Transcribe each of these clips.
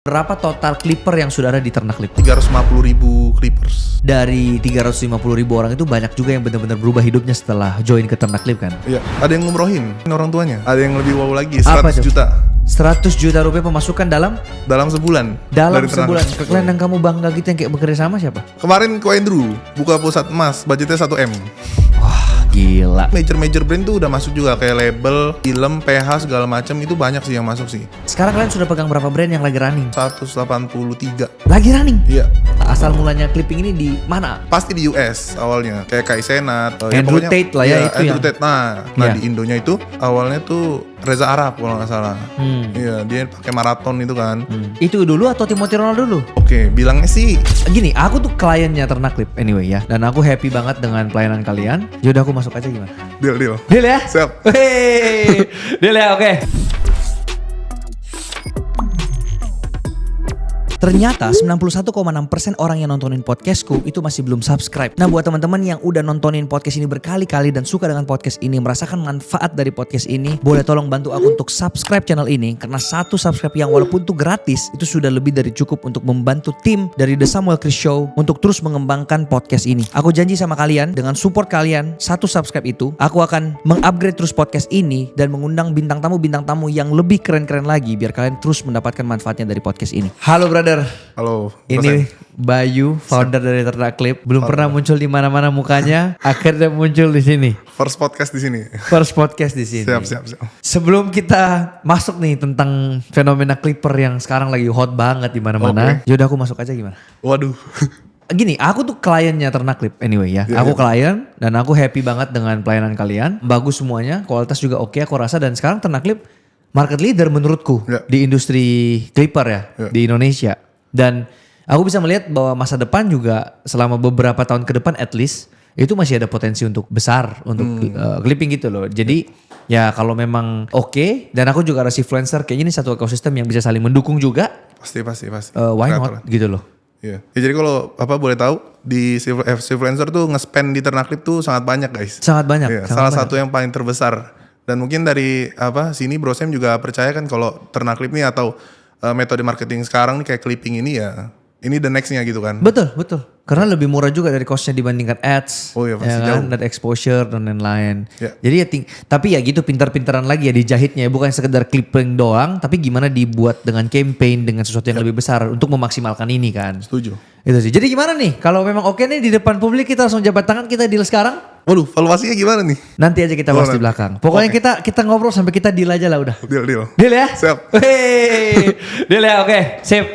Berapa total clipper yang sudah ada di Ternak Clip? 350.000 clippers. Dari 350.000 orang itu banyak juga yang benar-benar berubah hidupnya setelah join ke Ternak Clip kan? Iya, ada yang ngumrohin orang tuanya. Ada yang lebih wow lagi, Apa 100 itu? juta 100 juta rupiah pemasukan dalam sebulan. dalam dari Ternak sebulan. Clip. Klien yang kamu bangga gitu yang kayak bekerja sama siapa? Kemarin Ko Andrew buka pusat emas, budgetnya 1 M. Wah, gila. Major brand tuh udah masuk juga kayak label, film, PH segala macam itu banyak sih yang masuk sih. Sekarang kalian sudah pegang berapa brand yang lagi running? 183. Lagi running? Iya. Asal mulanya clipping ini di mana? Pasti di US awalnya, kayak Kai Cenat, Andrew Tate lah ya, itu Andrew yang- Tate. Nah Iya. di Indonya itu awalnya tuh Reza Arab kalau nggak salah. Iya, dia pakai maraton itu kan. Itu dulu atau Timothy Ronaldo dulu? Oke, bilangnya sih Gini, aku tuh kliennya Ternak Clip anyway ya. Dan aku happy banget dengan pelayanan kalian. Yaudah aku masuk aja gimana? deal. Deal ya? Siap. Wey, deal ya, oke. Ternyata 91,6% orang yang nontonin podcastku itu masih belum subscribe. Nah buat teman-teman yang udah nontonin podcast ini berkali-kali dan suka dengan podcast ini, merasakan manfaat dari podcast ini, boleh tolong bantu aku untuk subscribe channel ini. Karena satu subscribe yang walaupun tuh gratis, itu sudah lebih dari cukup untuk membantu tim dari The Samuel Chris Show untuk terus mengembangkan podcast ini. Aku janji sama kalian, dengan support kalian, satu subscribe itu, aku akan mengupgrade terus podcast ini dan mengundang bintang tamu yang lebih keren-keren lagi biar kalian terus mendapatkan manfaatnya dari podcast ini. Halo brother. Halo. Ini Bayu, founder dari Ternak Clip. Belum pernah muncul di mana-mana mukanya, akhirnya muncul di sini. First podcast di sini. First podcast di sini. Siap. Sebelum kita masuk nih tentang fenomena clipper yang sekarang lagi hot banget di mana-mana. Yaudah aku masuk aja gimana? Waduh. Gini, aku tuh kliennya Ternak Clip anyway ya. Aku klien dan aku happy banget dengan pelayanan kalian. Bagus semuanya, kualitas juga oke aku rasa, dan sekarang Ternak Clip market leader menurutku di industri clipper ya di Indonesia. Dan aku bisa melihat bahwa masa depan juga selama beberapa tahun ke depan at least itu masih ada potensi untuk besar untuk clipping gitu loh. Jadi ya kalau memang oke, dan aku juga ada influencer, kayaknya ini satu ekosistem yang bisa saling mendukung juga. Pasti. Why Kreator. not gitu loh. Iya. Ya, jadi kalau boleh tahu di influencer tuh nge-spend di Ternak Clip tuh sangat banyak guys. Sangat banyak. Iya, sangat salah banyak. satu yang paling terbesar. Dan mungkin dari sini Bro Sam juga percaya kan kalau Ternak Clip nih atau metode marketing sekarang nih kayak clipping ini ya, ini the nextnya gitu kan. Betul. Karena lebih murah juga dari costnya dibandingkan ads. Oh iya, pasti kan? jauh. Dan exposure dan lain-lain. Ya. Jadi ya tapi ya gitu pintar-pintaran lagi ya dijahitnya. Bukan sekedar clipping doang, tapi gimana dibuat dengan campaign, dengan sesuatu yang lebih besar untuk memaksimalkan ini kan. Setuju. Itu sih. Jadi gimana nih? Kalau memang oke nih di depan publik kita langsung jabat tangan, kita deal sekarang? Waduh, valuasinya gimana nih? Nanti aja kita bahas di nanti. belakang. Pokoknya kita ngobrol sampai kita deal aja lah udah. Deal. Deal ya? Siap. Wey, deal ya, oke. Sip.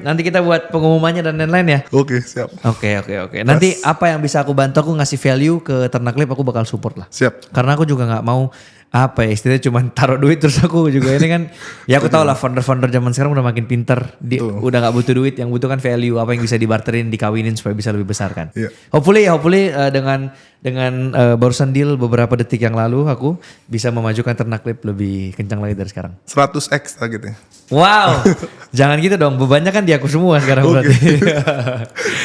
Nanti kita buat pengumumannya dan lain-lain ya. Oke, siap. Oke. Nanti apa yang bisa aku bantu, aku ngasih value ke Ternak Clip, aku bakal support lah. Siap. Karena aku juga nggak mau istilahnya cuma taruh duit terus aku juga ini kan ya aku tahu lah founder zaman sekarang udah makin pinter, udah nggak butuh duit, yang butuh kan value, apa yang bisa dibarterin, dikawinin supaya bisa lebih besar kan. Iya. Hopefully dengan barusan deal beberapa detik yang lalu aku bisa memajukan Ternak Clip lebih kencang lagi dari sekarang. 100x targetnya. Wow, jangan gitu dong, bebannya kan di aku semua sekarang berarti.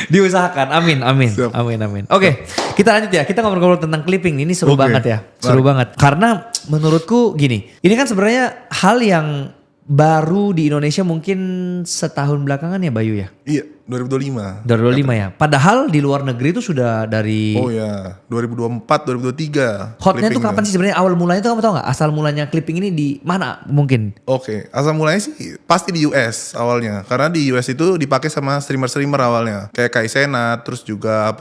Diusahakan, amin. Siap. Amin. Oke, kita lanjut ya, kita ngobrol-ngobrol tentang clipping, ini seru banget ya, seru banget. Karena menurutku gini, ini kan sebenarnya hal yang baru di Indonesia mungkin setahun belakangan ya Bayu ya? Iya, 2025. 2025 ya, padahal di luar negeri itu sudah dari... Oh ya, 2024, 2023. Hotnya tuh clipping kapan sih sebenarnya, awal mulanya tuh kamu tau gak? Asal mulanya clipping ini di mana mungkin? Oke, asal mulanya sih pasti di US awalnya. Karena di US itu dipakai sama streamer awalnya. Kayak Kai Cenat, terus juga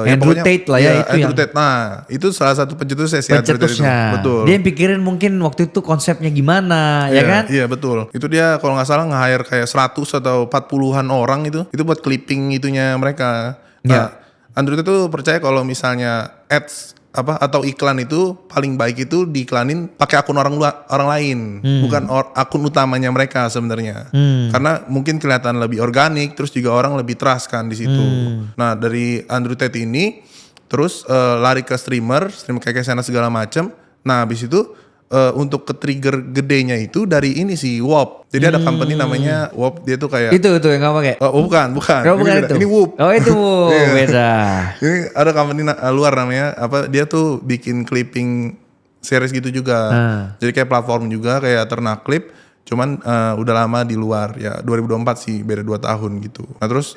Andrew Tate lah ya, itu Andrew yang- Tate. Nah, itu salah satu pencetusnya sih. Andrew Tate itu. Pencetusnya. Betul. Dia yang pikirin mungkin waktu itu konsepnya gimana, ya kan? Iya, betul. Itu dia kalau nggak salah nge-hire kayak 100 atau 40-an orang itu buat clipping itunya mereka. Nah, Andrew Tate tuh percaya kalau misalnya ads atau iklan itu paling baik itu diiklanin pakai akun orang lain, bukan akun utamanya mereka sebenarnya. Karena mungkin kelihatan lebih organik, terus juga orang lebih trust kan di situ. Nah, dari Andrew Tate ini terus lari ke streamer kayak Sena segala macam. Nah, habis itu untuk ke trigger gedenya itu dari ini sih WOP. Jadi ada company namanya WOP, dia tuh kayak Itu yang kamu pakai. Oh, bukan. Oh, bukan Ini itu. Ini Whoop. Oh, itu Whoop. Iya. Beda. Ini ada company luar namanya dia tuh bikin clipping series gitu juga. Jadi kayak platform juga kayak Ternak Clip, Cuman udah lama di luar ya 2024 sih, beda 2 tahun gitu. Nah terus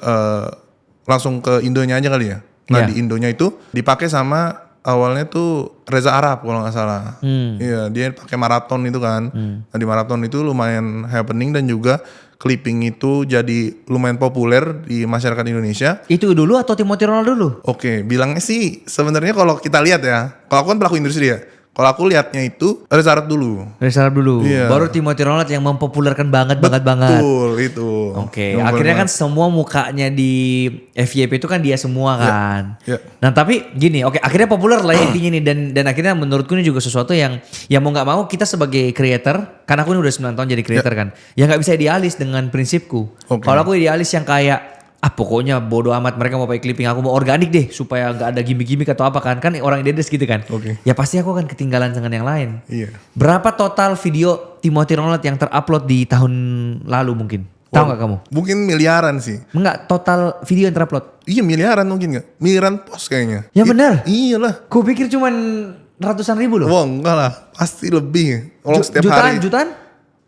langsung ke Indonya aja kali ya. Nah di Indonya itu dipakai sama awalnya tuh Reza Arab kalau nggak salah. Iya dia pakai maraton itu kan. Nah di maraton itu lumayan happening dan juga clipping itu jadi lumayan populer di masyarakat Indonesia. Itu dulu atau Timothy Ronaldo dulu? Oke, bilangnya sih sebenarnya kalau kita lihat ya, kalau aku kan pelaku industri ya. Kalau aku lihatnya itu Reza Arab dulu. Reza Arab dulu. Iya. Baru Timothy Ronaldo yang mempopulerkan banget. Betul itu. Oke, akhirnya kan semua mukanya di FYP itu kan dia semua kan. Ya. Nah tapi gini, oke akhirnya populer lah intinya nih dan akhirnya menurutku ini juga sesuatu yang mau nggak mau kita sebagai creator, karena aku ini udah 9 tahun jadi creator kan, ya nggak bisa idealis dengan prinsipku. Oke. Kalau aku idealis yang kayak pokoknya bodo amat mereka mau pakai clipping, aku mau organik deh supaya nggak ada gimmick-gimmick atau apa kan orang idealis gitu kan. Oke. Ya pasti aku akan ketinggalan dengan yang lain. Iya. Berapa total video Timothy Ronaldo yang terupload di tahun lalu mungkin? Tahu nggak kamu? Mungkin miliaran sih. Enggak, total video yang terupload. Iya miliaran mungkin nggak? Miliaran post kayaknya. Ya benar. Iyalah. Ku pikir cuman ratusan ribu loh. Wah enggak lah, pasti lebih. Kalau setiap Jutaan, hari. jutaan?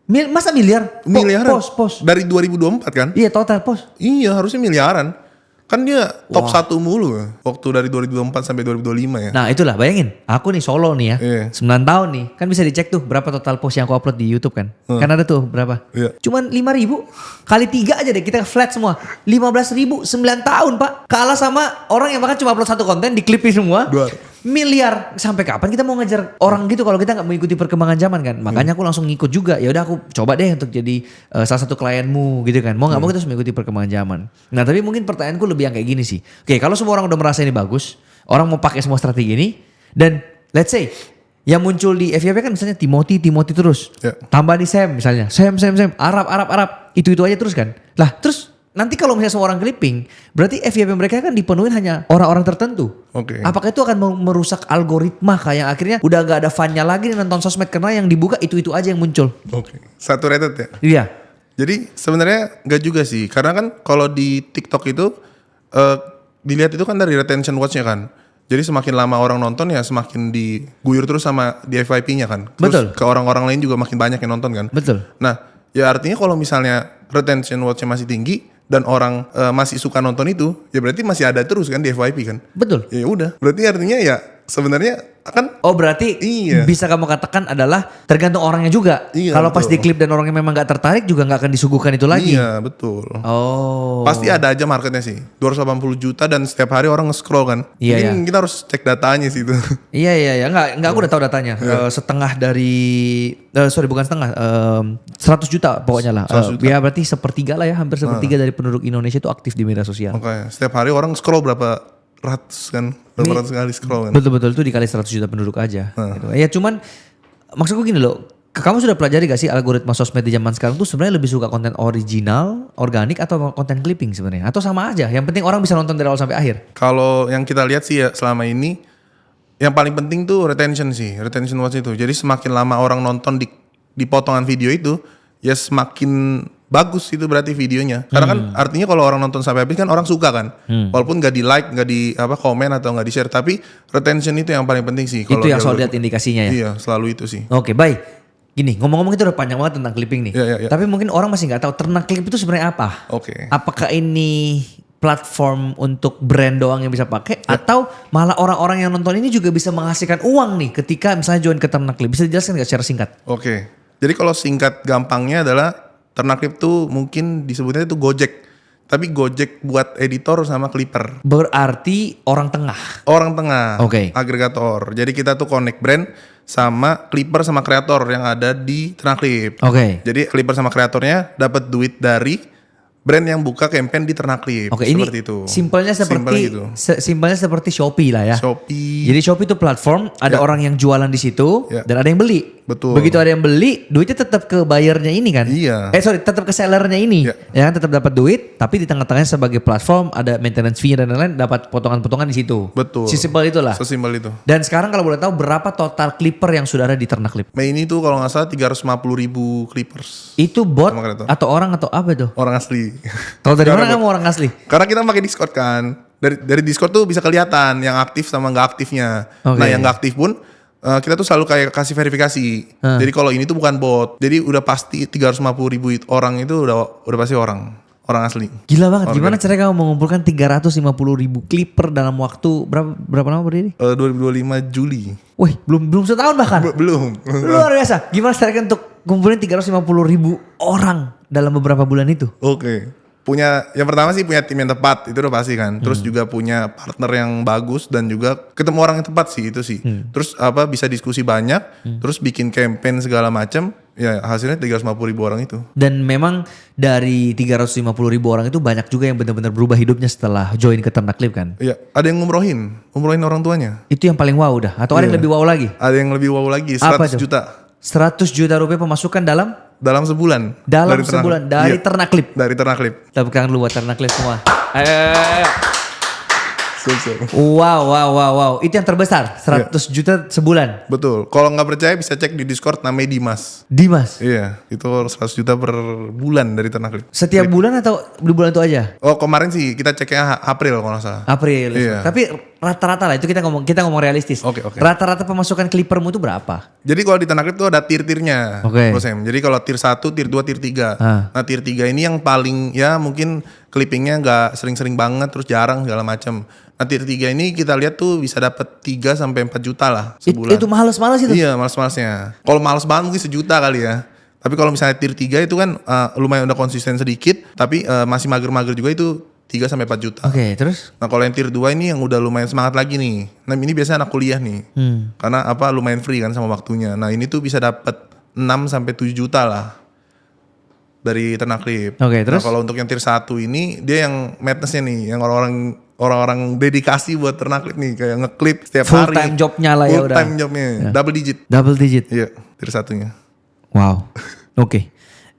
Masa miliar? Miliaran. Pos. Dari 2024 kan? Iya total pos. Iya harusnya miliaran. Kan dia top 1 mulu waktu dari 2024 sampai 2025 ya. Nah itulah bayangin, aku nih solo nih ya, Iya. 9 tahun nih, kan bisa dicek tuh berapa total post yang aku upload di YouTube kan. Kan ada tuh berapa? Iya. Cuman 5.000 kali 3 aja deh kita flat semua. 15.000 9 tahun pak. Kalah sama orang yang bahkan cuma upload satu konten di clipin semua. Miliar. Sampai kapan kita mau ngejar orang gitu kalau kita nggak mengikuti perkembangan zaman kan. Makanya aku langsung ngikut juga. Ya udah aku coba deh untuk jadi salah satu klienmu gitu kan. Mau nggak mau kita harus mengikuti perkembangan zaman. Nah tapi mungkin pertanyaanku lebih yang kayak gini sih. Oke kalau semua orang udah merasa ini bagus, orang mau pakai semua strategi ini, dan let's say yang muncul di FYP kan misalnya Timothy terus. Ya. Tambah di Sam misalnya. Sam. Arab. Itu aja terus kan. Lah terus nanti kalau misalnya semua orang clipping, berarti FYP mereka kan dipenuhin hanya orang-orang tertentu. Oke. Apakah itu akan merusak algoritma kayak akhirnya udah gak ada fun-nya lagi nih nonton sosmed karena yang dibuka itu aja yang muncul. Oke. Saturated ya. Iya. Jadi sebenarnya nggak juga sih, karena kan kalau di TikTok itu dilihat itu kan dari retention watch-nya kan. Jadi semakin lama orang nonton ya semakin diguyur terus sama di FYP-nya kan. Terus Betul. ke orang-orang lain juga makin banyak yang nonton kan. Betul. Nah, ya artinya kalau misalnya retention watch-nya masih tinggi dan orang masih suka nonton itu, ya berarti masih ada terus kan di FYP kan. Betul. Ya udah. Berarti artinya ya sebenarnya akan Oh berarti Iya. bisa kamu katakan adalah tergantung orangnya juga. Iya, Kalau pas betul. diklip dan orangnya memang gak tertarik juga gak akan disuguhkan itu lagi. iya, betul. Oh. Pasti ada aja marketnya sih. 280 juta dan setiap hari orang nge-scroll kan. Iya, Mungkin kita harus cek datanya sih itu. Iya. Enggak aku udah tahu datanya. Setengah dari bukan setengah, 100 juta pokoknya lah. 100 juta. Ya berarti sepertiga lah ya, hampir sepertiga dari penduduk Indonesia itu aktif di media sosial. Makanya setiap hari orang scroll berapa ratus kan. Berapa ratus kali scroll kan. Betul itu dikali 100 juta penduduk aja. Gitu. Ya cuman maksudku gini loh, kamu sudah pelajari gak sih algoritma sosmed di zaman sekarang tuh sebenarnya lebih suka konten original, organik atau konten clipping sebenarnya? Atau sama aja? Yang penting orang bisa nonton dari awal sampai akhir. Kalau yang kita lihat sih ya selama ini yang paling penting tuh retention sih, retention watch itu. Jadi semakin lama orang nonton di potongan video itu, ya semakin bagus itu berarti videonya. Karena kan artinya kalau orang nonton sampai habis kan orang suka kan. Walaupun nggak di like, nggak di komen atau nggak di share, tapi retention itu yang paling penting sih. Itu yang soal lihat indikasinya ya. Iya, selalu itu sih. Oke baik. Gini ngomong-ngomong itu udah panjang banget tentang clipping nih. Iya. Tapi mungkin orang masih nggak tahu ternak clip itu sebenarnya apa. Oke. Apakah ini platform untuk brand doang yang bisa pakai atau malah orang-orang yang nonton ini juga bisa menghasilkan uang nih ketika misalnya join ke ternak clip? Bisa dijelaskan nggak secara singkat? Oke. Jadi kalau singkat gampangnya adalah ternak klip tuh mungkin disebutnya itu Gojek. Tapi Gojek buat editor sama clipper. Berarti orang tengah. Orang tengah. Oke. Agregator. Jadi kita tuh connect brand sama clipper sama kreator yang ada di ternak klip. Oke. Jadi clipper sama kreatornya dapat duit dari brand yang buka campaign di ternak klip. Oke, ini seperti itu. simpelnya seperti gitu. simpelnya seperti Shopee lah ya. Shopee. Jadi Shopee itu platform, ada orang yang jualan di situ Ya. dan ada yang beli. Betul. Begitu ada yang beli, duitnya tetap ke buyernya ini kan? Iya. Tetap ke sellernya ini. Ya. Ya kan tetap dapat duit, tapi di tengah-tengahnya sebagai platform ada maintenance fee dan lain-lain, dapat potongan-potongan di situ. Betul. Sesimpel itulah. Sesimpel itu. Dan sekarang kalau boleh tahu berapa total clipper yang sudah ada di ternak clip? Mei ini tuh kalau nggak salah 350.000 clippers. Itu bot Sama kreator. atau orang atau apa itu? Orang asli. Kalau dari Karena mana kamu orang asli? Karena kita pakai Discord kan. Dari Discord tuh bisa kelihatan yang aktif sama nggak aktifnya. Oke. Nah yang nggak aktif pun kita tuh selalu kayak kasih verifikasi. Jadi kalau ini tuh bukan bot. Jadi udah pasti 350.000 orang itu udah pasti orang asli. Gila banget. Gimana caranya kamu mengumpulkan 350.000 clipper dalam waktu berapa lama berdiri? 2025 Juli. Wih, belum setahun bahkan. Belum. Luar biasa. Gimana caranya untuk ngumpulin 350.000 orang dalam beberapa bulan itu? Oke. Yang pertama sih punya tim yang tepat, itu udah pasti kan. Terus juga punya partner yang bagus dan juga ketemu orang yang tepat sih itu sih. Terus bisa diskusi banyak, terus bikin campaign segala macam. Ya hasilnya 350.000 orang itu. Dan memang dari 350.000 orang itu banyak juga yang benar-benar berubah hidupnya setelah join ke Ternak Clip kan? Iya, ada yang ngumrohin orang tuanya. Itu yang paling wow dah. Atau ada yang lebih wow lagi? Ada yang lebih wow lagi, 100 Apa itu? juta. 100 juta rupiah pemasukan dalam sebulan. Dari Ternak Clip. Dari Ternak Clip. Tepuk tangan dulu buat Ternak Clip semua. Ayo. So. Wow. Itu yang terbesar, 100 juta sebulan. Betul. Kalau nggak percaya bisa cek di Discord, namanya Dimas. Iya, itu 100 juta per bulan dari Ternak Clip. Setiap bulan atau di bulan itu aja? Oh, kemarin sih kita ceknya April kalau nggak salah. April. Iya. Tapi rata-rata lah itu kita ngomong realistis. Oke. Rata-rata pemasukan clippermu itu berapa? Jadi kalau di Ternak Clip tuh ada tier-tiernya. Oke. Jadi kalau tier 1, tier 2, tier 3. Nah, tier 3 ini yang paling ya mungkin clippingnya nggak sering-sering banget terus jarang segala macam. Nah, tier 3 ini kita lihat tuh bisa dapat 3 sampai 4 juta lah sebulan. Itu males-males itu? Iya, males-malesnya. Kalau males banget mungkin sejuta kali ya. Tapi kalau misalnya tier 3 itu kan lumayan udah konsisten sedikit, tapi masih mager-mager juga itu 3 sampai 4 juta. Oke, terus? Nah, kalau yang tier 2 ini yang udah lumayan semangat lagi nih. Nah, ini biasanya anak kuliah nih. Karena lumayan free kan sama waktunya. Nah, ini tuh bisa dapat 6 sampai 7 juta lah dari Ternak Clip. Oke, terus? Nah, kalau untuk yang tier 1 ini dia yang madness-nya nih, yang orang-orang dedikasi buat Ternak Clip nih, kayak ngeklip setiap full hari. Full time jobnya lah ya udah. Full time jobnya, ya. Double digit. Iya, tier 1-nya. Wow. Oke.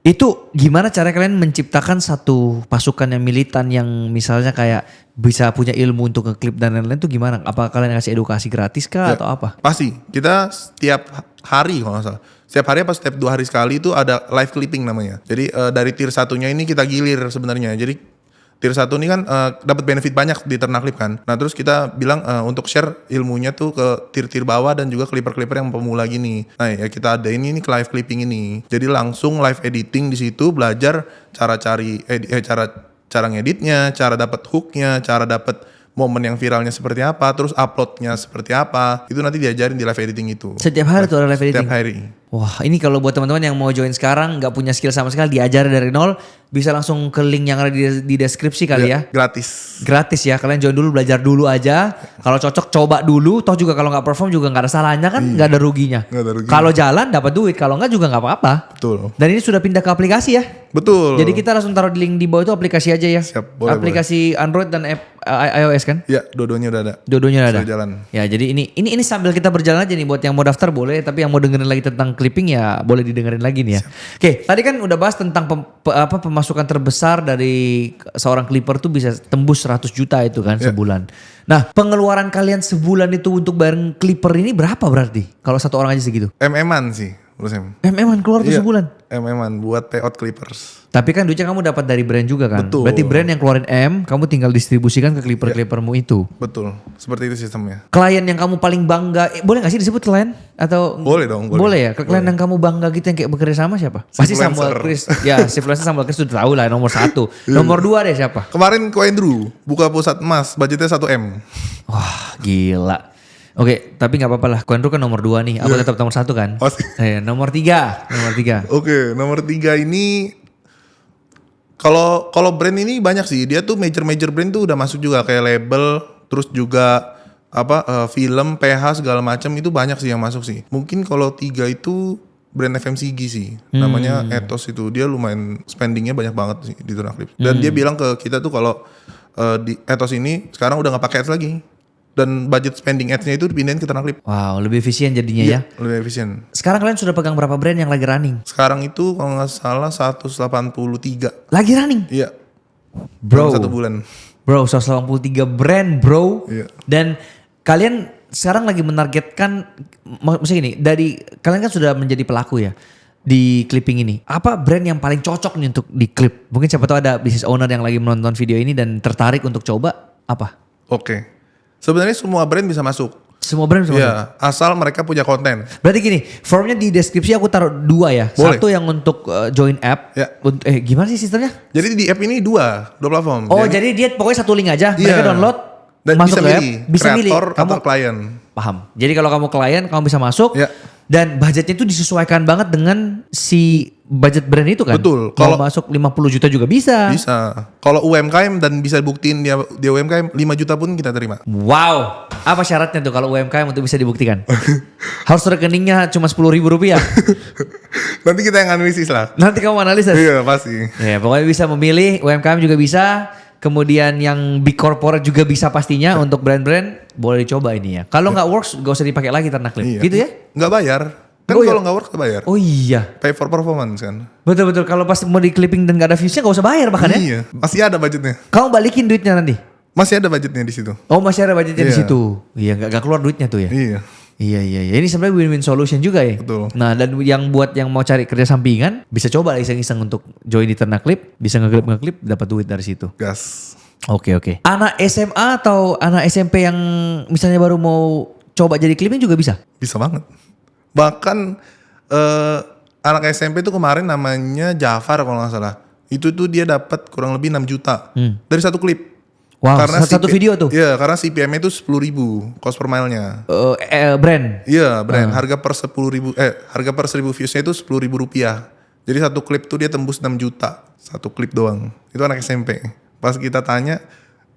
Itu gimana cara kalian menciptakan satu pasukan yang militan yang misalnya kayak bisa punya ilmu untuk ngeklip dan lain-lain tuh gimana? Apa kalian kasih edukasi gratis kah atau apa? Pasti. Kita setiap hari kalau nggak salah. Setiap hari apa setiap 2 hari sekali itu ada live clipping namanya. Jadi dari tier 1-nya ini kita gilir sebenarnya. Jadi tier 1 ini kan dapat benefit banyak di Ternak Clip kan. Nah, terus kita bilang untuk share ilmunya tuh ke tier-tier bawah dan juga clipper-clipper yang pemula gini. Nah, ya kita ada ini live clipping ini. Jadi langsung live editing di situ, belajar cara cara ngeditnya, cara dapat hooknya, cara dapat momen yang viralnya seperti apa, terus uploadnya seperti apa. Itu nanti diajarin di live editing itu. Setiap hari tuh ada live editing? Setiap hari. Wah, ini kalau buat teman-teman yang mau join sekarang nggak punya skill sama sekali, diajarin dari nol, bisa langsung ke link yang ada di deskripsi kali ya. Gratis. Gratis ya, kalian join dulu, belajar dulu aja. Kalau cocok coba dulu, toh juga kalau nggak perform juga nggak ada salahnya kan, nggak ada ruginya. Kalau jalan dapat duit, kalau nggak juga nggak apa-apa. Betul. Dan ini sudah pindah ke aplikasi ya. Betul. Jadi kita langsung taruh di link di bawah itu aplikasi aja ya. Siap, boleh, aplikasi Android dan iOS kan? Iya, dua-duanya udah ada. Dua-duanya ada. Sudah jalan. Ya, jadi ini sambil kita berjalan aja nih, buat yang mau daftar boleh, tapi yang mau dengerin lagi tentang clipping ya boleh didengerin lagi nih ya. Oke, tadi kan udah bahas tentang pemasukan terbesar dari seorang clipper tuh bisa tembus 100 juta itu kan sebulan. Nah, pengeluaran kalian sebulan itu untuk bareng clipper ini berapa berarti? Kalau satu orang aja segitu? MM-an sih. MM-an keluar tuh sebulan? MM-an buat payout clippers. Tapi kan duitnya kamu dapat dari brand juga kan? Betul. Berarti brand yang keluarin M, kamu tinggal distribusikan ke clipper-clippermu itu. Betul, seperti itu sistemnya. Klien yang kamu paling bangga, boleh gak sih disebut klien? Atau boleh dong, boleh. Boleh ya? Klien yang kamu bangga gitu yang kayak bekerja sama siapa? Pasti Samuel Chris. Ya, influencer Samuel Chris udah tahu lah nomor 1. Nomor 2 deh siapa? Kemarin Ko Andrew buka pusat emas, budgetnya 1M. Wah, gila. Oke, tapi gak apa-apa lah. Koendro kan nomor 2 nih. Aku tetap nomor 1 kan. Nomor 3. Oke, nomor 3 ini kalau brand ini banyak sih. Dia tuh major brand tuh udah masuk juga kayak label, terus juga film, PH segala macam itu banyak sih yang masuk sih. Mungkin kalau 3 itu brand FMCG sih. Namanya Ethos itu. Dia lumayan spendingnya banyak banget sih di Ternak Clip. Dan dia bilang ke kita tuh kalau di Ethos ini sekarang udah gak pakai ads lagi. Dan budget spending ads-nya itu dipindahin ke Ternak Clip. Wow, lebih efisien jadinya ya? Lebih efisien. Sekarang kalian sudah pegang berapa brand yang lagi running? Sekarang itu kalau gak salah 183. Lagi running? Iya. Bro. Dalam 1 bulan. Bro, 183 brand bro. Iya. Dan kalian sekarang lagi menargetkan, maksudnya gini, dari kalian kan sudah menjadi pelaku ya di clipping ini. Apa brand yang paling cocok nih untuk di clip? Mungkin siapa tahu ada business owner yang lagi menonton video ini dan tertarik untuk coba apa? Oke. Sebenarnya semua brand bisa masuk. Semua brand bisa masuk. Iya, asal mereka punya konten. Berarti gini, formnya di deskripsi aku taruh 2 ya. Boleh. Satu yang untuk join app. Ya. Gimana sih sistemnya? Jadi di app ini dua platform. Oh, jadi dia pokoknya satu link aja. Mereka Iya. download, Dan masuk bisa ke app, milih bisa milih. kreator atau klien. Paham. Jadi kalau kamu klien, kamu bisa masuk. Ya. Dan budgetnya itu disesuaikan banget dengan si budget brand itu kan. Betul. Kalau Kalau- masuk 50 juta juga bisa. Bisa. Kalau UMKM dan bisa buktiin dia UMKM 5 juta pun kita terima. Wow. Apa syaratnya tuh kalau UMKM untuk bisa dibuktikan? Harus rekeningnya cuma 10.000 rupiah. Nanti kita yang analisis lah. Nanti kamu analisa. Iya pasti. Ya, pokoknya bisa memilih, UMKM juga bisa, kemudian yang big corporate juga bisa pastinya untuk brand-brand, boleh dicoba ini ya. Kalau nggak works, gak usah dipakai lagi Ternaklip. Iya. Gitu ya? Nggak bayar. Kan Oh, iya. kalau nggak work nggak bayar. Oh iya, Pay for performance kan. betul-betul. Kalau pas mau di clipping dan gak ada viewsnya gak usah bayar bahkan ya. Iya. Masih ada budgetnya. Kamu balikin duitnya nanti. Masih ada budgetnya di situ. Oh masih ada budgetnya di Iya. situ. Iya, gak keluar duitnya tuh ya. Iya. Iya. Ini sebenarnya win-win solution juga ya. Betul. Nah, dan yang buat yang mau cari kerja sampingan, bisa coba lah iseng-iseng untuk join di Ternaklip, bisa ngeklip dapat duit dari situ. Gas. Oke. Anak SMA atau anak SMP yang misalnya baru mau coba jadi clipping juga bisa? Bisa banget. Bahkan anak SMP itu kemarin namanya Jafar kalau nggak salah. Itu tuh dia dapat kurang lebih 6 juta dari satu klip. Wow, satu video tuh? Iya, karena CPM itu 10.000 cost per mile-nya. Brand. Iya, brand. Harga per 10.000 harga per 1.000 views-nya itu 10.000 rupiah. Jadi satu klip tuh dia tembus 6 juta. Satu klip doang. Itu anak SMP. Pas kita tanya,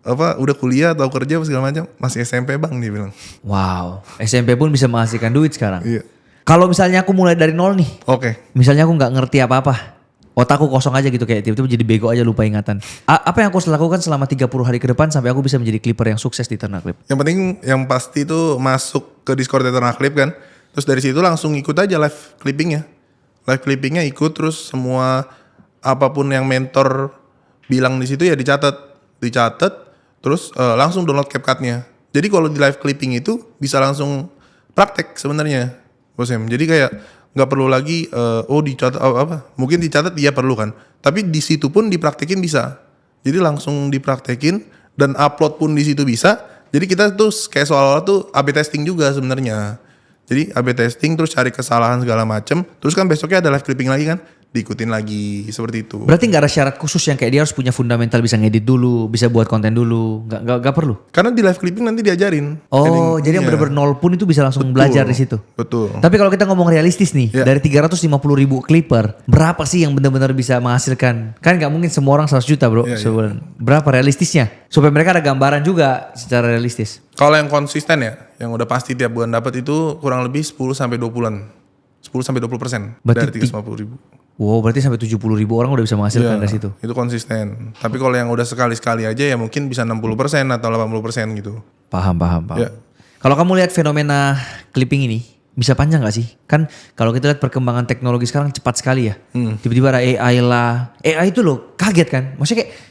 udah kuliah atau kerja segala macam, masih SMP bang dia bilang. Wow, SMP pun bisa menghasilkan duit sekarang. Iya. Kalau misalnya aku mulai dari nol nih, Oke. misalnya aku nggak ngerti apa-apa, otakku kosong aja gitu kayak tiba-tiba jadi bego aja lupa ingatan. Apa yang aku harus lakukan selama 30 hari ke depan sampai aku bisa menjadi clipper yang sukses di Ternaklip? Yang penting yang pasti tuh masuk ke Discord Ternaklip kan. Terus dari situ langsung ikut aja live clippingnya. Live clippingnya ikut, terus semua apapun yang mentor bilang di situ ya dicatat, terus langsung download CapCut-nya. Jadi kalau di live clipping itu bisa langsung praktek sebenarnya, Bos Em. Jadi kayak nggak perlu lagi dicatat mungkin dicatat iya perlu kan. Tapi di situ pun dipraktekin bisa. Jadi langsung dipraktekin dan upload pun di situ bisa. Jadi kita tuh kayak soal tuh A/B testing juga sebenarnya. Jadi A/B testing terus cari kesalahan segala macem. Terus kan besoknya ada live clipping lagi kan, diikutin lagi seperti itu. Berarti nggak ada syarat khusus yang kayak dia harus punya fundamental, bisa ngedit dulu, bisa buat konten dulu, nggak perlu. Karena di live clipping nanti diajarin. Oh, jadi yang iya. benar-benar nol pun itu bisa langsung belajar di situ. Betul. Tapi kalau kita ngomong realistis nih, Ya. dari 350.000 clipper, berapa sih yang benar-benar bisa menghasilkan? Kan nggak mungkin semua orang 100 juta bro, Ya, sebulan. Berapa realistisnya? Supaya mereka ada gambaran juga secara realistis. Kalau yang konsisten ya, yang udah pasti tiap bulan dapat itu kurang lebih 10 sampai 20-an. 10 sampai 20% Berarti dari 350.000. Wow, berarti sampai 70.000 orang udah bisa menghasilkan dari situ. Itu konsisten. Tapi kalau yang udah sekali-sekali aja ya mungkin bisa 60% atau 80% gitu. Paham. Ya. Kalau kamu lihat fenomena clipping ini, bisa panjang gak sih? Kan kalau kita lihat perkembangan teknologi sekarang cepat sekali ya. Tiba-tiba ada AI lah. AI itu loh kaget kan. Maksudnya kayak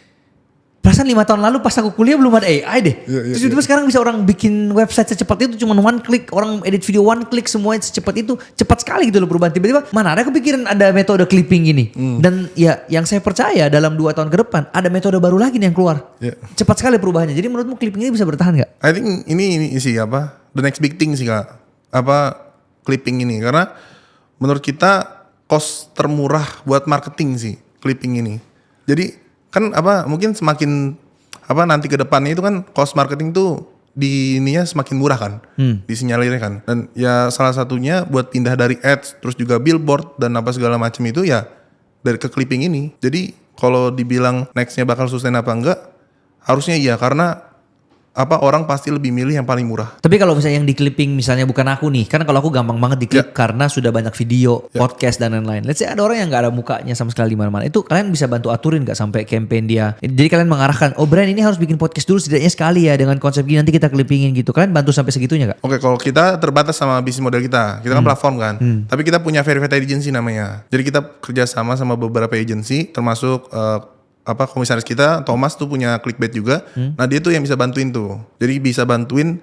perasaan 5 tahun lalu pas aku kuliah belum ada AI deh. Terus tiba-tiba sekarang bisa orang bikin website secepat itu cuma one click. Orang edit video one click semuanya secepat itu. Cepat sekali gitu loh perubahan. Tiba-tiba mana ada kepikiran ada metode clipping ini. Dan ya yang saya percaya dalam 2 tahun ke depan ada metode baru lagi nih yang keluar. Ya. Cepat sekali perubahannya. Jadi menurutmu clipping ini bisa bertahan gak? I think ini sih the next big thing sih Kak. Clipping ini. Karena menurut kita cost termurah buat marketing sih clipping ini. Jadi kan mungkin semakin nanti ke depannya itu kan cost marketing tuh di ininya semakin murah kan, disinyalirnya kan. Dan ya salah satunya buat pindah dari ads terus juga billboard dan apa segala macam itu ya dari ke clipping ini. Jadi kalau dibilang nextnya bakal sustain apa enggak, harusnya iya karena orang pasti lebih milih yang paling murah. Tapi kalau misalnya yang di clipping misalnya bukan aku nih, kan kalau aku gampang banget di clip karena sudah banyak video, podcast dan lain-lain. Let's say ada orang yang nggak ada mukanya sama sekali di mana-mana. Itu kalian bisa bantu aturin nggak sampai campaign dia? Jadi kalian mengarahkan, brand ini harus bikin podcast dulu setidaknya sekali ya dengan konsep gini nanti kita clippingin gitu. Kalian bantu sampai segitunya nggak? Oke, kalau kita terbatas sama bisnis model kita kan platform kan. Tapi kita punya verified agency namanya. Jadi kita kerjasama sama beberapa agency, termasuk komisaris kita Thomas tuh punya clickbait juga. Nah dia tuh yang bisa bantuin tuh. Jadi bisa bantuin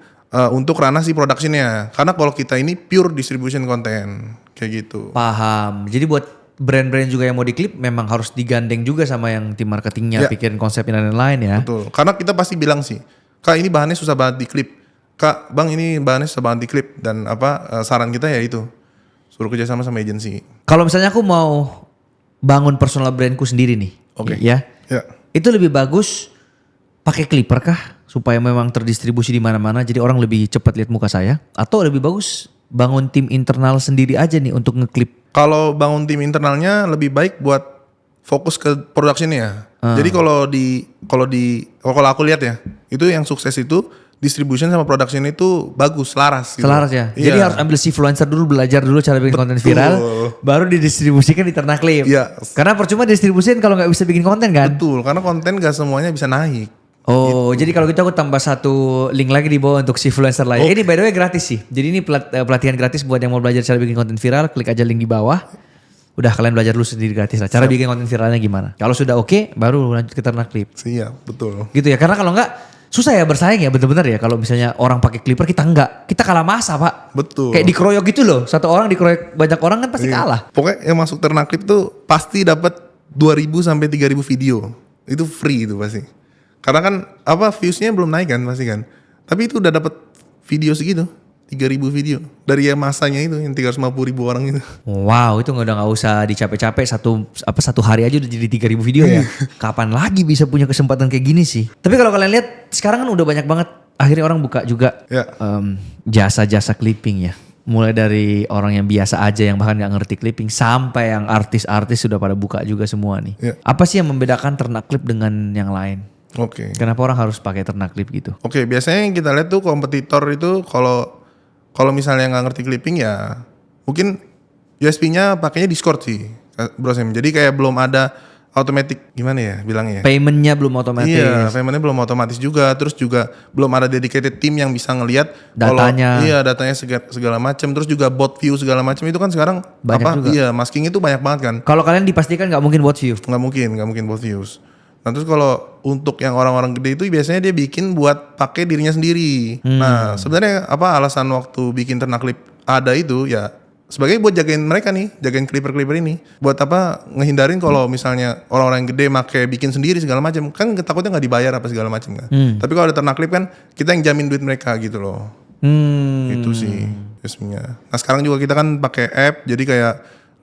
untuk ranah si productionnya. Karena kalau kita ini pure distribution konten kayak gitu. Paham. Jadi buat brand-brand juga yang mau diklip memang harus digandeng juga sama yang tim marketingnya, pikirin konsepnya dan lain-lain ya. Betul. Karena kita pasti bilang sih, Kak ini bahannya susah banget diklip. Kak, Bang ini bahannya susah banget di klip dan saran kita ya itu suruh kerjasama sama agensi. Kalau misalnya aku mau bangun personal brandku sendiri nih, Oke. ya, Ya. itu lebih bagus pakai clipper kah supaya memang terdistribusi di mana-mana jadi orang lebih cepat lihat muka saya, atau lebih bagus bangun tim internal sendiri aja nih untuk ngeklip? Kalau bangun tim internalnya lebih baik buat fokus ke productionnya. Jadi kalau aku lihat ya, itu yang sukses itu distribution sama production itu bagus, selaras. Gitu. Selaras ya. Iya. Jadi harus ambil influencer dulu, belajar dulu cara bikin konten viral, baru didistribusikan di Ternak Clip. Iya. Karena percuma distribusin kalau nggak bisa bikin konten kan. Betul, karena konten gak semuanya bisa naik. Oh, jadi kalau gitu aku tambah satu link lagi di bawah untuk si influencer lain. Ini by the way gratis sih. Jadi ini pelatihan gratis buat yang mau belajar cara bikin konten viral. Klik aja link di bawah. Udah kalian belajar dulu sendiri gratis lah. Cara bikin konten viralnya gimana. Kalau sudah oke, baru lanjut ke Ternak Clip. Iya, betul. Gitu ya. Karena kalau enggak susah ya bersaing ya bener-bener ya. Kalau misalnya orang pakai clipper kita enggak. Kita kalah masa pak. Betul. Kayak dikeroyok gitu loh. Satu orang dikeroyok banyak orang kan pasti kalah. Pokoknya yang masuk Ternak Clip tuh pasti dapat 2.000 sampai 3.000 video. Itu free itu pasti. Karena kan viewsnya belum naik kan pasti kan. Tapi itu udah dapat video segitu. 3.000 video dari yang masanya itu yang 350.000 orang itu. Wow, itu udah nggak usah dicapek-capek satu hari aja udah jadi 3.000 video ya. Kapan lagi bisa punya kesempatan kayak gini sih? Tapi kalau kalian lihat sekarang kan udah banyak banget akhirnya orang buka juga jasa-jasa clipping ya. Mulai dari orang yang biasa aja yang bahkan nggak ngerti clipping sampai yang artis-artis sudah pada buka juga semua nih. Ya. Apa sih yang membedakan Ternak Clip dengan yang lain? Oke. Kenapa orang harus pakai Ternak Clip gitu? Oke, biasanya yang kita lihat tuh kompetitor itu kalau misalnya nggak ngerti clipping ya mungkin USP-nya pakainya Discord sih, Bro Sam. Jadi kayak belum ada automatic gimana ya bilangnya. Paymentnya belum otomatis. Iya, paymentnya belum otomatis juga. Terus juga belum ada dedicated team yang bisa ngelihat datanya. Datanya segala macam. Terus juga bot view segala macam itu kan sekarang Banyak juga. Iya, masking itu banyak banget kan. Kalau kalian dipastikan nggak mungkin bot view. Nggak mungkin bot views. Nah terus kalau untuk yang orang-orang gede itu biasanya dia bikin buat pakai dirinya sendiri. Nah sebenarnya alasan waktu bikin Ternak Clip ada itu ya sebagai buat jagain mereka nih, jagain clipper-clipper ini. Buat ngehindarin kalau misalnya orang-orang yang gede make bikin sendiri segala macam, kan takutnya nggak dibayar apa segala macam kan. Tapi kalau ada Ternak Clip kan kita yang jamin duit mereka gitu loh. Itu sih biasanya. Nah sekarang juga kita kan pakai app, jadi kayak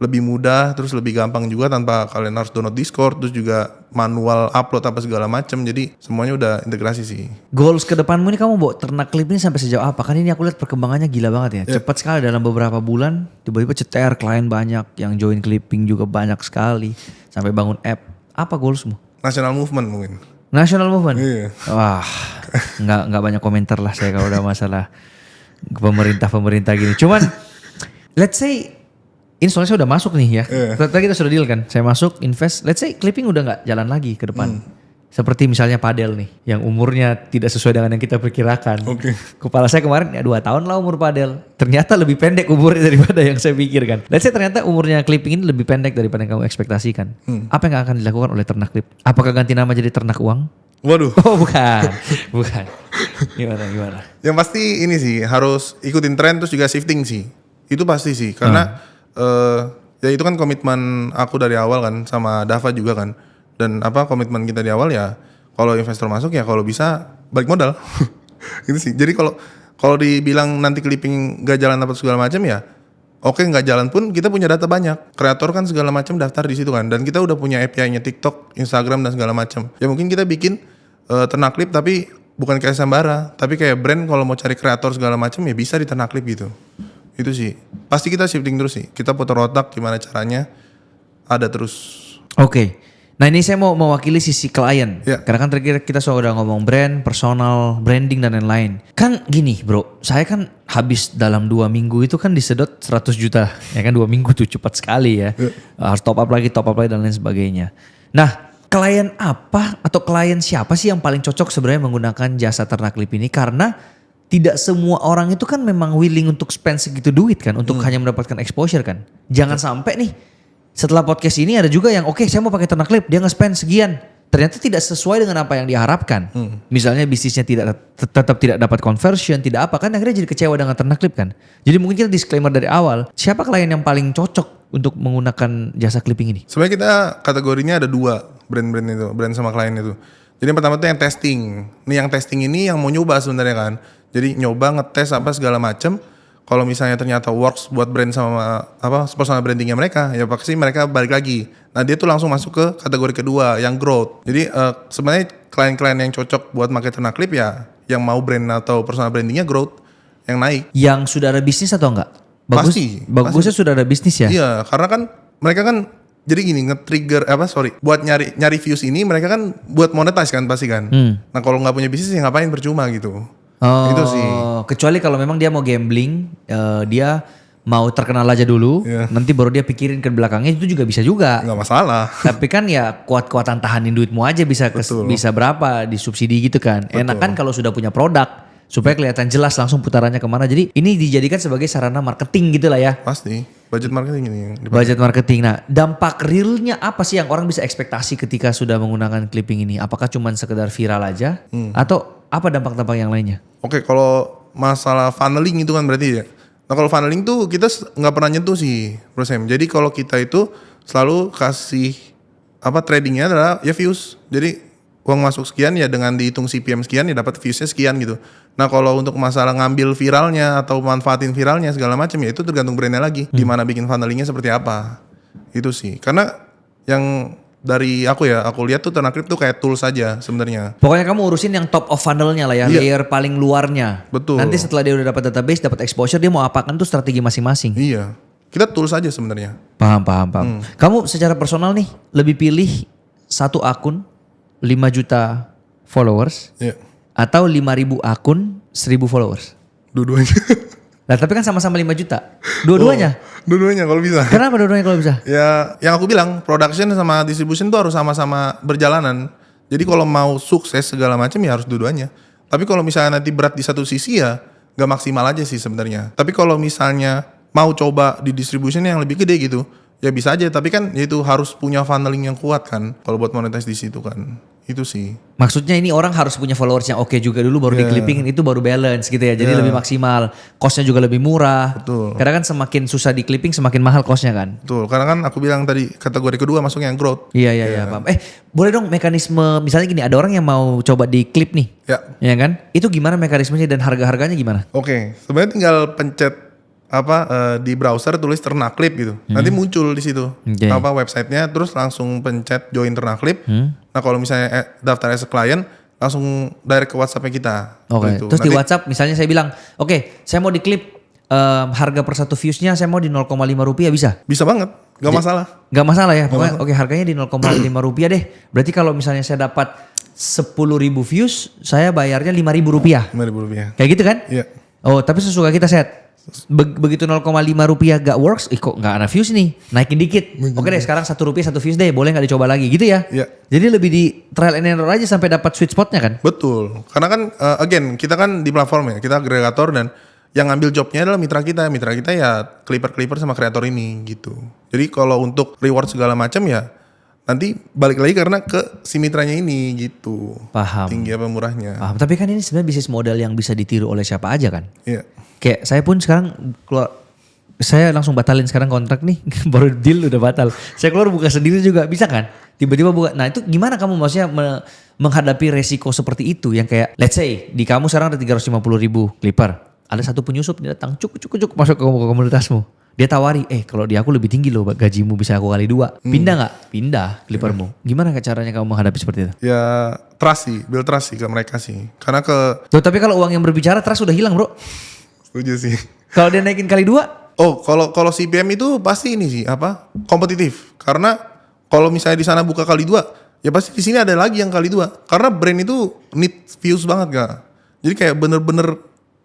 lebih mudah, terus lebih gampang juga tanpa kalian harus download Discord, terus juga manual upload apa segala macam. Jadi semuanya udah integrasi sih. Goals ke depanmu ini kamu bawa Ternak Clip ini sampai sejauh apa? Kan ini aku lihat perkembangannya gila banget ya. Cepat sekali dalam beberapa bulan tiba-tiba ceter klien banyak, yang join clipping juga banyak sekali, sampai bangun app. Apa goalsmu? National movement mungkin. National movement? Iya. Wah, nggak banyak komentar lah saya kalau udah masalah pemerintah gini. Cuman let's say ini soalnya saya udah masuk nih ya. Tadi kita sudah deal kan. Saya masuk invest. Let's say clipping udah nggak jalan lagi ke depan. Seperti misalnya padel nih. Yang umurnya tidak sesuai dengan yang kita perkirakan. Oke. Kepala saya kemarin ya 2 tahun lah umur padel. Ternyata lebih pendek umurnya daripada yang saya pikirkan. Let's say ternyata umurnya clipping ini lebih pendek daripada yang kamu ekspektasikan. Apa yang akan dilakukan oleh Ternak Clip? Apakah ganti nama jadi Ternak Uang? Waduh. Oh bukan. Bukan. Gimana? Yang pasti ini sih harus ikutin tren terus juga shifting sih. Itu pasti sih. Karena ya itu kan komitmen aku dari awal kan sama Dava juga kan. Dan komitmen kita di awal ya kalau investor masuk ya kalau bisa balik modal. Itu sih. Jadi kalau dibilang nanti clipping gak jalan apa segala macam ya oke nggak jalan pun kita punya data banyak. Kreator kan segala macam daftar di situ kan. Dan kita udah punya API-nya TikTok, Instagram dan segala macam. Ya mungkin kita bikin Ternak Clip tapi bukan kayak Sambara, tapi kayak brand kalau mau cari kreator segala macam ya bisa di Ternak Clip gitu. Itu sih. Pasti kita shifting terus sih. Kita putar otak gimana caranya ada terus. Oke. Nah ini saya mau mewakili sisi klien. Ya. Karena kan tadi kita sudah ngomong brand, personal, branding dan lain-lain. Kan gini bro, saya kan habis dalam 2 minggu itu kan disedot 100 juta. Ya kan 2 minggu tuh cepat sekali ya. Harus top up lagi dan lain sebagainya. Nah klien apa atau klien siapa sih yang paling cocok sebenarnya menggunakan jasa Ternak Clip ini? Karena tidak semua orang itu kan memang willing untuk spend segitu duit kan. Untuk hanya mendapatkan exposure kan. Jangan sampai nih setelah podcast ini ada juga yang oke, saya mau pakai Ternak Clip, dia nge-spend sekian. Ternyata tidak sesuai dengan apa yang diharapkan. Misalnya bisnisnya tetap tidak dapat conversion, tidak apa kan akhirnya jadi kecewa dengan Ternak Clip kan. Jadi mungkin kita disclaimer dari awal, siapa klien yang paling cocok untuk menggunakan jasa clipping ini? Sebenarnya kita kategorinya ada 2 brand-brand itu, brand sama klien itu. Jadi yang pertama tuh yang testing. Nih yang testing ini yang mau nyoba sebenarnya kan. Jadi nyoba ngetes apa segala macam. Kalau misalnya ternyata works buat brand sama apa personal brandingnya mereka, ya pasti mereka balik lagi. Nah dia tuh langsung masuk ke kategori kedua yang growth. Jadi sebenarnya klien-klien yang cocok buat pakai Ternaclip ya, yang mau brand atau personal brandingnya growth yang naik. Yang sudah ada bisnis atau enggak? Bagusnya sudah ada bisnis ya? Iya, karena kan mereka kan jadi gini nge-trigger buat nyari views ini mereka kan buat monetize kan pasti kan. Nah kalau nggak punya bisnis ya ngapain percuma gitu. Oh, itu sih. Kecuali kalau memang dia mau gambling, dia mau terkenal aja dulu, nanti baru dia pikirin ke belakangnya itu juga bisa juga. Nggak masalah. Tapi kan ya kuat-kuatan tahanin duitmu aja bisa berapa disubsidi gitu kan. Betul. Enak kan kalau sudah punya produk supaya kelihatan jelas langsung putarannya kemana. Jadi ini dijadikan sebagai sarana marketing gitu lah ya. Pasti budget marketing ini. Budget marketing. Nah dampak realnya apa sih yang orang bisa ekspektasi ketika sudah menggunakan clipping ini? Apakah cuma sekedar viral aja atau apa dampak-dampak yang lainnya? Oke, kalau masalah funneling itu kan berarti ya. Nah kalau funneling tuh kita nggak pernah nyentuh sih Bro Sam. Jadi kalau kita itu selalu kasih tradingnya adalah ya views. Jadi uang masuk sekian ya dengan dihitung CPM sekian ya dapat viewsnya sekian gitu. Nah kalau untuk masalah ngambil viralnya atau manfaatin viralnya segala macam ya itu tergantung brandnya lagi. Gimana bikin funnelingnya seperti apa. Itu sih. Karena yang dari aku lihat tuh Ternaclip tuh kayak tools saja sebenarnya. Pokoknya kamu urusin yang top of funnelnya lah ya, layer paling luarnya. Betul. Nanti setelah dia udah dapat database, dapat exposure, dia mau apakan tuh strategi masing-masing. Iya, kita tools saja sebenarnya. Paham. Kamu secara personal nih lebih pilih satu akun 5 juta followers atau 5.000 akun 1.000 followers? Dua-duanya. Nah tapi kan sama-sama 5 juta. Dua-duanya? Dua-duanya kalau bisa. Kenapa dua-duanya kalau bisa? Ya yang aku bilang production sama distribution tuh harus sama-sama berjalanan. Jadi kalau mau sukses segala macam ya harus dua-duanya. Tapi kalau misalnya nanti berat di satu sisi ya gak maksimal aja sih sebenarnya. Tapi kalau misalnya mau coba di distribution yang lebih gede gitu, ya bisa aja. Tapi kan ya itu harus punya funneling yang kuat kan. Kalau buat monetize di situ kan. Itu sih. Maksudnya ini orang harus punya followers yang oke juga dulu baru di-clippingin itu baru balance gitu ya. Jadi lebih maksimal. Costnya juga lebih murah. Betul. Karena kan semakin susah di-clipping semakin mahal costnya kan. Betul. Karena kan aku bilang tadi kategori kedua masuknya yang growth. Iya paham. Boleh dong mekanisme misalnya gini ada orang yang mau coba di-clip nih. Ya kan? Itu gimana mekanismenya dan harga-harganya gimana? Oke. Sebenarnya tinggal pencet di browser tulis Ternaclip gitu. Nanti muncul di situ websitenya, terus langsung pencet join Ternaclip. Nah kalau misalnya daftar as a client, langsung direct ke WhatsApp-nya kita. Oke. Gitu. Terus nanti, di WhatsApp misalnya saya bilang, oke saya mau diklip harga per satu viewsnya saya mau di 0,5 rupiah bisa? Bisa banget, gak masalah. Gak masalah ya, pokoknya oke harganya di 0,5 rupiah deh. Berarti kalau misalnya saya dapat 10.000 views, saya bayarnya 5.000 rupiah. 5.000 rupiah. Kayak gitu kan? Iya. Oh tapi sesuka kita set. Begitu 0,5 rupiah gak works, kok gak ada views nih, naikin dikit. Oke deh sekarang 1 rupiah 1 views deh, boleh gak dicoba lagi gitu ya? Iya. Jadi lebih di trial and error aja sampai dapat sweet spotnya kan? Betul, karena kan again kita kan di platform ya, kita agregator dan yang ngambil jobnya adalah mitra kita ya Clipper sama kreator ini gitu. Jadi kalau untuk reward segala macam ya nanti balik lagi karena ke si mitranya ini gitu. Paham. Tinggi apa murahnya. Paham, tapi kan ini sebenarnya bisnis model yang bisa ditiru oleh siapa aja kan? Iya. Kayak saya pun sekarang keluar, saya langsung batalin sekarang kontrak nih, baru deal udah batal. Saya keluar buka sendiri juga bisa kan? Tiba-tiba buka. Nah itu gimana kamu maksudnya menghadapi resiko seperti itu yang kayak let's say di kamu sekarang ada 350.000 Clipper. Ada satu penyusup dia datang cuk masuk ke komunitasmu. Dia tawari, kalau di aku lebih tinggi loh gajimu bisa aku kali 2. Pindah gak? Pindah Clippermu. Gimana caranya kamu menghadapi seperti itu? Ya build trust sih ke mereka sih. Karena tapi kalau uang yang berbicara trust udah hilang bro. Setuju sih. Kalau dia naikin kali 2? Oh, kalau CPM itu pasti ini sih kompetitif. Karena kalau misalnya di sana buka kali 2, ya pasti di sini ada lagi yang kali 2. Karena brand itu need views banget gak. Jadi kayak bener-bener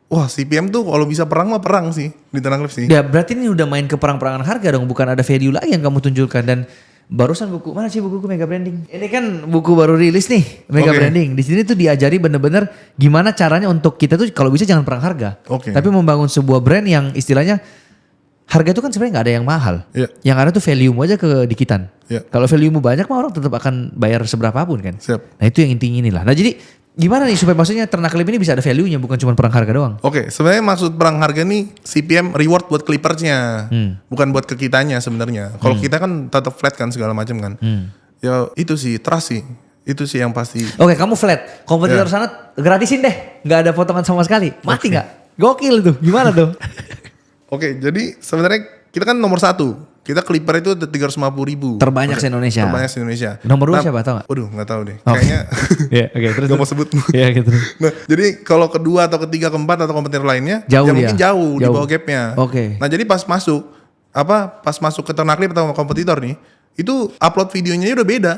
wah CPM tuh kalau bisa perang mah perang sih di Ternaclip sih. Ya berarti ini udah main ke perang-perangan harga dong, bukan ada value lagi yang kamu tunjukkan. Dan barusan buku, mana sih bukuku Mega Branding? Ini kan buku baru rilis nih, Mega Branding. Di sini tuh diajari bener-bener gimana caranya untuk kita tuh kalau bisa jangan perang harga. Tapi membangun sebuah brand yang istilahnya harga itu kan sebenarnya gak ada yang mahal. Yang ada tuh value-mu aja kedikitan. Kalau value-mu banyak mah orang tetap akan bayar seberapapun kan. Nah itu yang intinya inilah. Nah jadi gimana nih supaya maksudnya Ternaclip ini bisa ada value-nya bukan cuma perang harga doang? Sebenarnya maksud perang harga nih CPM reward buat Clippersnya, bukan buat ke kitanya sebenarnya. Kalau kita kan tetap flat kan segala macam kan. Ya itu sih trust sih Itu sih yang pasti. Oke, kamu flat. Kompetitor sana gratisin deh. Nggak ada potongan sama sekali. Mati nggak? Gokil tuh. Gimana tuh? Oke, jadi sebenarnya kita kan nomor 1. Kita Clipper itu 350.000. Terbanyak se-Indonesia. Terbanyak se-Indonesia. Nomor 2 siapa tau nggak? Waduh, nggak tahu deh. Kayaknya Iya, oke. Terus nggak mau sebut. Iya, gitu. Nah, jadi kalau kedua atau ketiga, keempat atau kompetitor lainnya, Jauh ya dia. mungkin jauh di bawah gapnya. Oke. Nah, jadi pas masuk ke Ternaklip atau kompetitor nih, itu upload videonya udah beda.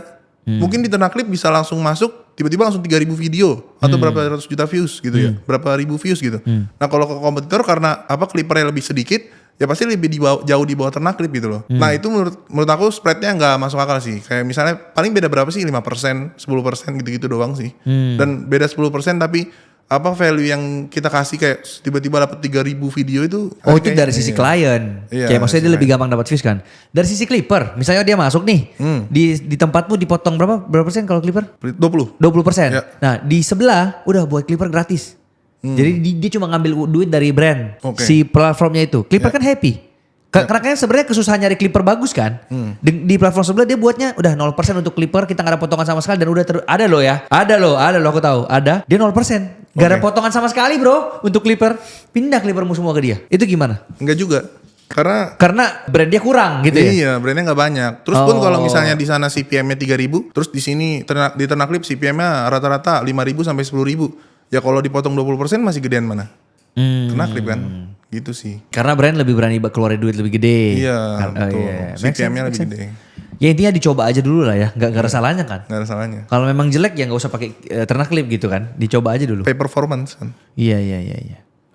Mungkin di Ternaklip bisa langsung masuk, tiba-tiba langsung 3.000 video atau berapa ratus juta views gitu ya, berapa ribu views gitu. Nah, kalau ke kompetitor karena Clippernya lebih sedikit, ya pasti lebih jauh di bawah Ternaklip gitu loh. Nah, itu menurut aku spreadnya nggak masuk akal sih. Kayak misalnya paling beda berapa sih? 5%, 10% gitu-gitu doang sih. Dan beda 10% tapi value yang kita kasih kayak tiba-tiba dapat 3.000 video itu. Oh, itu dari sisi klien. Iya, Kayak maksudnya dia lebih gampang dapat views kan. Dari sisi Clipper, misalnya dia masuk nih, di tempatmu dipotong berapa persen kalau Clipper? 20%. 20%. Ya. Nah, di sebelah udah buat Clipper gratis. Jadi dia cuma ngambil duit dari brand Oke. si platformnya itu. Clipper kan happy. Karena kan sebenarnya kesusahan nyari Clipper bagus kan. Di platform sebelah dia buatnya udah 0% untuk Clipper, kita gak ada potongan sama sekali dan udah ada loh ya. Ada loh aku tahu. Ada. Dia 0%. Gak ada potongan sama sekali bro untuk Clipper. Pindah Clippermu semua ke dia. Itu gimana? Enggak juga. Karena brand dia kurang gitu ya. Iya, brandnya nggak banyak. Terus pun kalau misalnya di sana CPM-nya 3.000, terus di sini di Ternaklip CPM-nya rata-rata 5.000 sampai 10.000. Ya kalau dipotong 20% masih gedean mana? Ternaklip kan? Gitu sih. Karena brand lebih berani keluarin duit lebih gede. Iya, betul. Iya. CPM-nya lebih gede. Ya intinya dicoba aja dulu lah ya. Gak ada salahnya kan. Nggak ada salahnya. Kalau memang jelek ya gak usah pakai Ternaklip gitu kan. Dicoba aja dulu. Pay performance kan. Iya.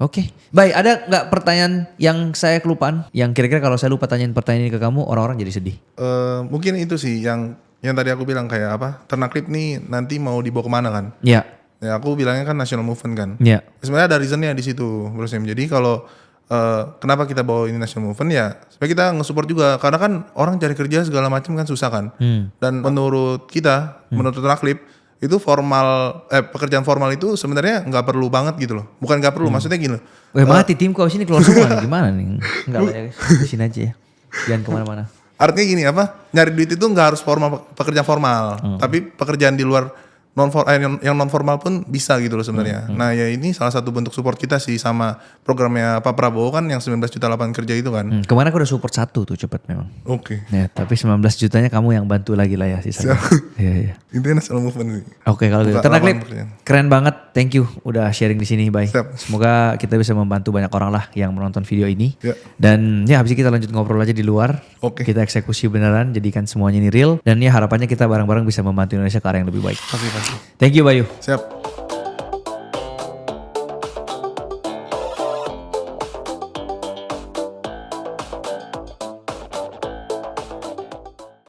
Oke. Baik, ada gak pertanyaan yang saya kelupaan? Yang kira-kira kalau saya lupa tanyain pertanyaan ini ke kamu, orang-orang jadi sedih. Mungkin itu sih yang tadi aku bilang kayak Ternaklip nih nanti mau dibawa kemana kan? Iya. Ya aku bilangnya kan national movement kan. Iya. Sebenarnya ada reasonnya di situ, Bro Sam. Jadi kalau kenapa kita bawa ini national movement ya supaya kita nge-support juga karena kan orang cari kerja segala macam kan susah kan. Dan menurut kita, menurut Ternaklip itu pekerjaan formal itu sebenarnya nggak perlu banget gitu loh. Bukan nggak perlu, maksudnya gini loh. Mati timku abis ini keluar semua nih. Gimana nih? Enggak lah ya guys. Di sini aja ya. Jangan kemana-mana. Artinya gini nyari duit itu nggak harus pekerjaan formal, tapi pekerjaan di luar yang non formal pun bisa gitu loh sebenarnya. Nah ya ini salah satu bentuk support kita sih sama programnya Pak Prabowo kan yang 19 juta lapangan kerja itu kan. Kemarin aku udah support 1 tuh cepet memang. Oke. Ya, tapi 19 jutanya kamu yang bantu lagi lah ya sisanya. Iya. Intinya national movement sih. Oke kalau gitu. Buka Ternaklip lapangan pekerjaan. keren banget. Thank you udah sharing di sini, Bay. Siap. Semoga kita bisa membantu banyak orang lah yang menonton video ini. Ya. Dan ya habis ini kita lanjut ngobrol aja di luar. Oke. Kita eksekusi beneran, jadikan semuanya ini real. Dan ya harapannya kita bareng-bareng bisa membantu Indonesia ke arah yang lebih baik. Pasti. Thank you, Bayu. Siap.